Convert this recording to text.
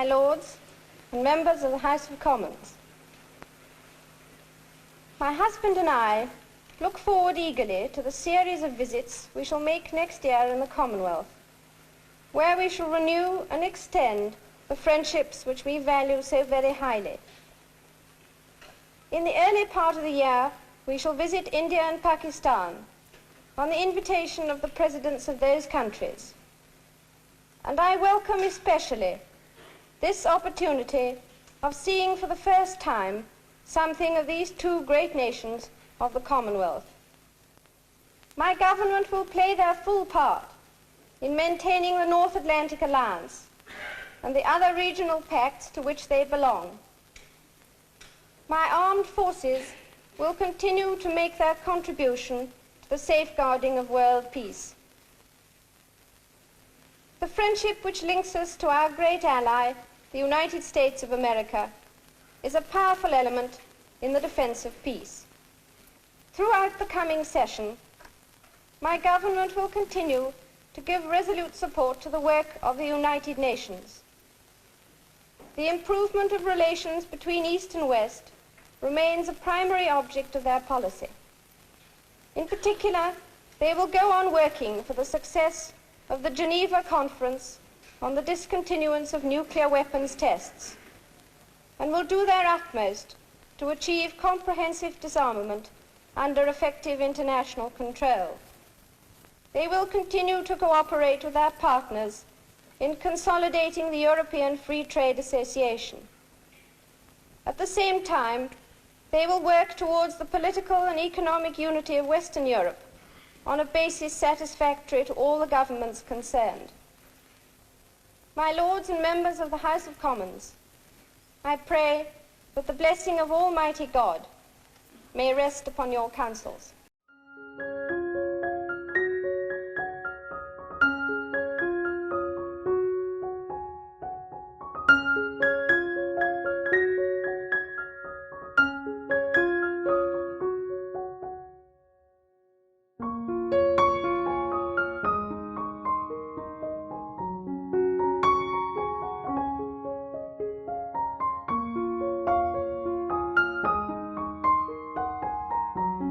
my lords, and members of the House of Commons. My husband and I look forward eagerly to the series of visits we shall make next year in the Commonwealth, where we shall renew and extend the friendships which we value so very highly. In the early part of the year, we shall visit India and Pakistan on the invitation of the presidents of those countries. And I welcome especially this opportunity of seeing for the first time something of these two great nations of the Commonwealth. My government will play their full part in maintaining the North Atlantic Alliance and the other regional pacts to which they belong. My armed forces will continue to make their contribution to the safeguarding of world peace. The friendship which links us to our great ally, the United States of America, is a powerful element in the defense of peace. Throughout the coming session, my government will continue to give resolute support to the work of the United Nations. The improvement of relations between East and West remains a primary object of their policy. In particular, they will go on working for the success of the Geneva Conference on the discontinuance of nuclear weapons tests, and will do their utmost to achieve comprehensive disarmament under effective international control. They will continue to cooperate with our partners in consolidating the European Free Trade Association. At the same time, they will work towards the political and economic unity of Western Europe on a basis satisfactory to all the governments concerned. My lords and members of the House of Commons, I pray that the blessing of Almighty God may rest upon your councils.